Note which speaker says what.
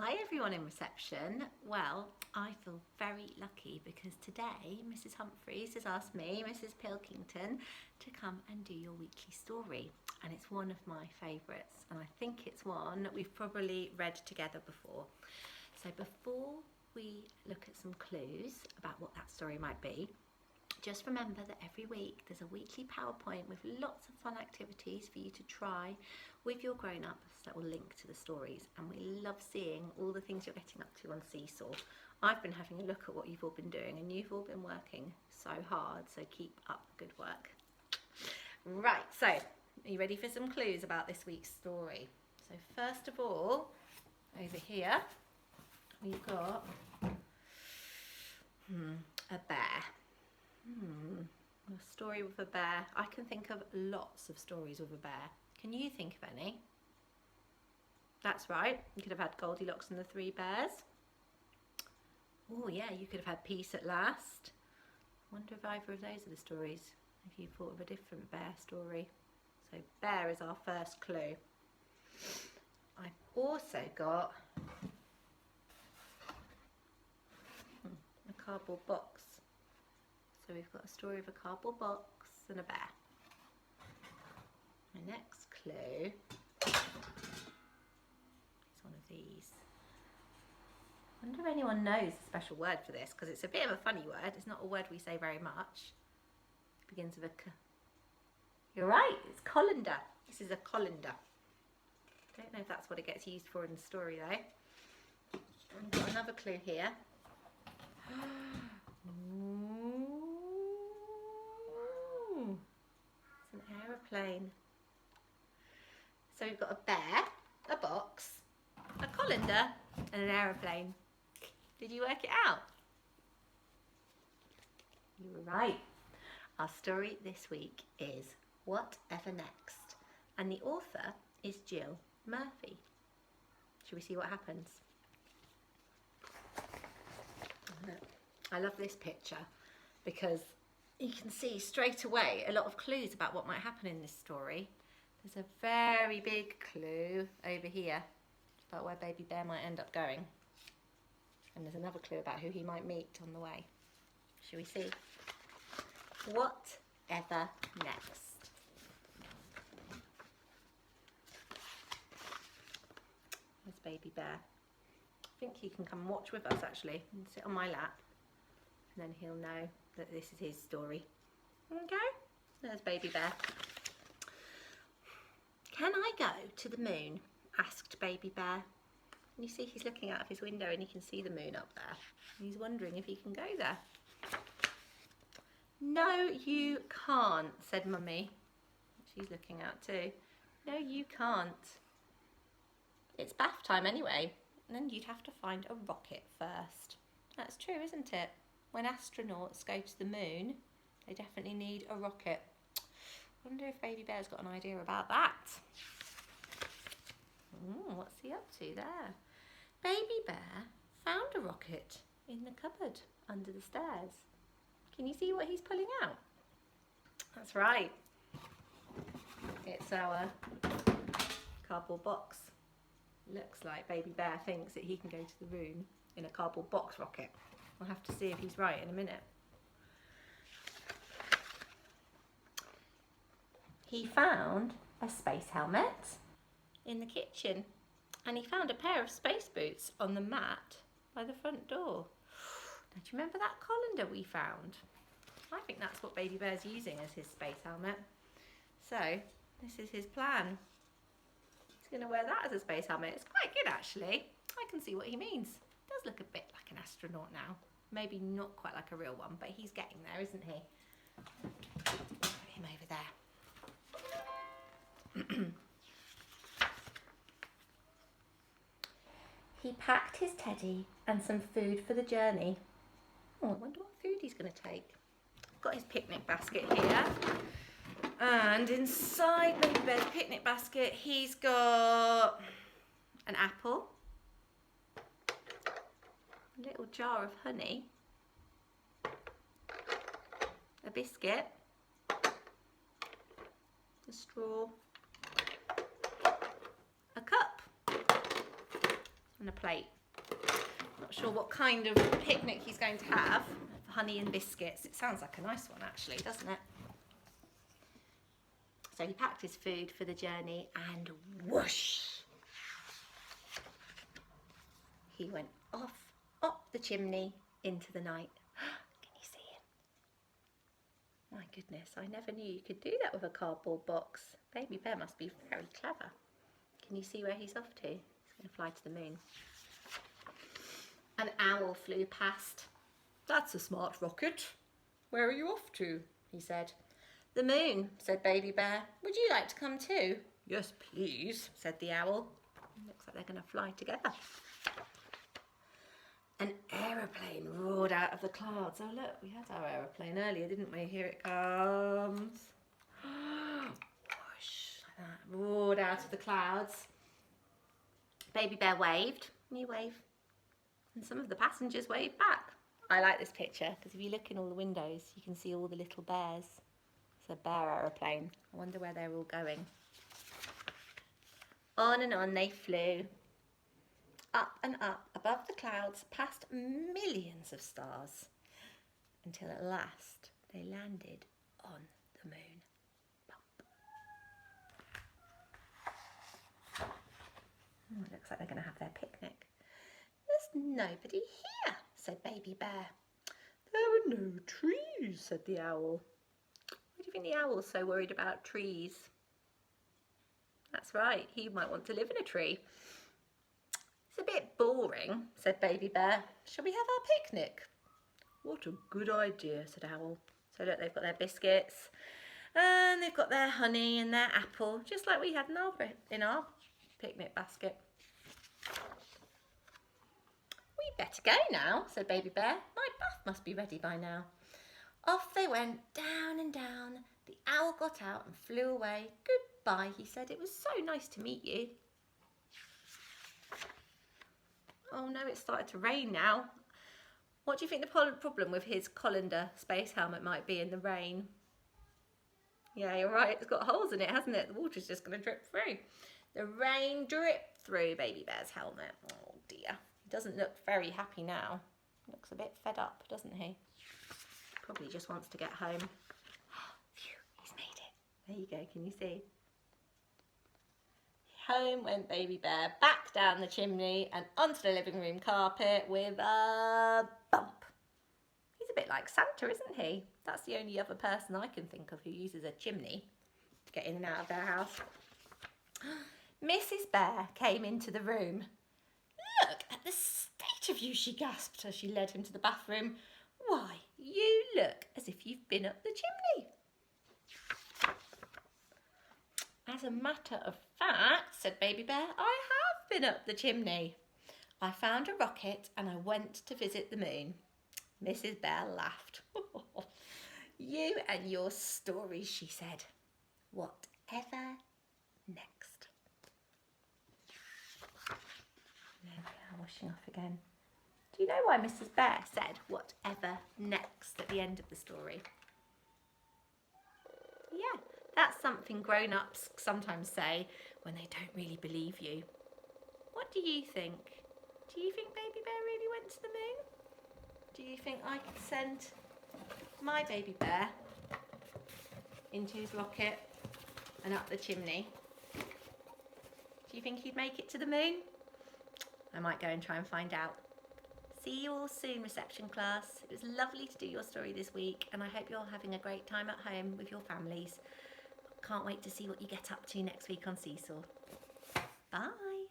Speaker 1: Hi everyone in reception. Well, I feel very lucky because today Mrs Humphreys has asked me, Mrs Pilkington, to come and do your weekly story. And it's one of my favourites, and I think it's one we've probably read together before. So before we look at some clues about what that story might be, just remember that every week there's a weekly PowerPoint with lots of fun activities for you to try with your grown-ups that will link to the stories, and we love seeing all the things you're getting up to on Seesaw. I've been having a look at what you've all been doing, and you've all been working so hard, so keep up the good work. Right, so are you ready for some clues about this week's story? So first of all, over here we've got a bear. A story with a bear. I can think of lots of stories with a bear. Can you think of any? That's right. You could have had Goldilocks and the Three Bears. Oh yeah, you could have had Peace at Last. I wonder if either of those are the stories, if you thought of a different bear story. So bear is our first clue. I've also got a cardboard box. So we've got a story of a cardboard box and a bear. My next clue is one of these. I wonder if anyone knows a special word for this, because it's a bit of a funny word. It's not a word we say very much. It begins with a K. You're right, it's colander. This is a colander. Don't know if that's what it gets used for in the story though. I've got another clue here. It's an aeroplane. So we've got a bear, a box, a colander and an aeroplane. Did you work it out? You were right. Our story this week is Whatever Next, and the author is Jill Murphy. Shall we see what happens? I love this picture because you can see straight away a lot of clues about what might happen in this story. There's a very big clue over here about where Baby Bear might end up going. And there's another clue about who he might meet on the way. Shall we see? Whatever next? There's Baby Bear. I think he can come and watch with us actually and sit on my lap. And then he'll know that this is his story. Okay, there's Baby Bear. Can I go to the moon? Asked Baby Bear. You see he's looking out of his window and he can see the moon up there. He's wondering if he can go there. No, you can't, said Mummy. She's looking out too. No, you can't. It's bath time anyway, and then you'd have to find a rocket first. That's true, isn't it? When astronauts go to the moon, they definitely need a rocket. I wonder if Baby Bear's got an idea about that. What's he up to there? Baby Bear found a rocket in the cupboard under the stairs. Can you see what he's pulling out? That's right. It's our cardboard box. Looks like Baby Bear thinks that he can go to the moon in a cardboard box rocket. We'll have to see if he's right in a minute. He found a space helmet in the kitchen, and he found a pair of space boots on the mat by the front door. Now, do you remember that colander we found? I think that's what Baby Bear's using as his space helmet. So this is his plan. He's going to wear that as a space helmet. It's quite good actually. I can see what he means. It does look a bit like an astronaut now. Maybe not quite like a real one, but he's getting there, isn't he? Put him over there. He packed his teddy and some food for the journey. Oh, I wonder what food he's going to take. Got his picnic basket here. And inside Baby Bear's picnic basket, he's got an apple, a little jar of honey, a biscuit, a straw, a cup, and a plate. Not sure what kind of picnic he's going to have. Honey and biscuits. It sounds like a nice one actually, doesn't it? So he packed his food for the journey and whoosh! He went off up the chimney into the night. Can you see him? My goodness, I never knew you could do that with a cardboard box. Baby Bear must be very clever. Can you see where he's off to? He's going to fly to the moon. An owl flew past. "That's a smart rocket. Where are you off to?" he said. "The moon," said Baby Bear. "Would you like to come too?" "Yes, please," said the owl. Looks like they're going to fly together. An aeroplane roared out of the clouds. Oh look, we had our aeroplane earlier, didn't we? Here it comes. Whoosh, like that. Roared out of the clouds. Baby Bear waved. Can you wave? And some of the passengers waved back. I like this picture because if you look in all the windows, you can see all the little bears. It's a bear aeroplane. I wonder where they're all going. On and on they flew. Up and up above the clouds, past millions of stars, until at last they landed on the moon. Bump. Oh, it looks like they're going to have their picnic. "There's nobody here," said Baby Bear. "There are no trees," said the owl. Why do you think the owl's so worried about trees? That's right, he might want to live in a tree. "It's a bit boring," said Baby Bear. "Shall we have our picnic?" "What a good idea," said Owl. So look, they've got their biscuits and they've got their honey and their apple, just like we had in our picnic basket. "We'd better go now," said Baby Bear. "My bath must be ready by now." Off they went, down and down. The owl got out and flew away. "Goodbye," he said. "It was so nice to meet you." Oh no, it started to rain now. What do you think the problem with his colander space helmet might be in the rain? Yeah, you're right, it's got holes in it, hasn't it? The water's just going to drip through. The rain dripped through Baby Bear's helmet. Oh dear, he doesn't look very happy now. Looks a bit fed up, doesn't he? Probably just wants to get home. Phew, he's made it. There you go, can you see? Home went Baby Bear, back down the chimney and onto the living room carpet with a bump. He's a bit like Santa, isn't he? That's the only other person I can think of who uses a chimney to get in and out of their house. Mrs Bear came into the room. "Look at the state of you," she gasped as she led him to the bathroom. "Why, you look as if you've been up the chimney." "As a matter of fact," said Baby Bear, "I have been up the chimney. I found a rocket and I went to visit the moon." Mrs Bear laughed. "You and your stories," she said. "Whatever next?" There we are, washing off again. Do you know why Mrs Bear said "whatever next" at the end of the story? Yeah, that's something grown-ups sometimes say when they don't really believe you. What do you think? Do you think Baby Bear really went to the moon? Do you think I could send my Baby Bear into his rocket and up the chimney? Do you think he'd make it to the moon? I might go and try and find out. See you all soon, reception class. It was lovely to do your story this week and I hope you're having a great time at home with your families. Can't wait to see what you get up to next week on Seesaw. Bye.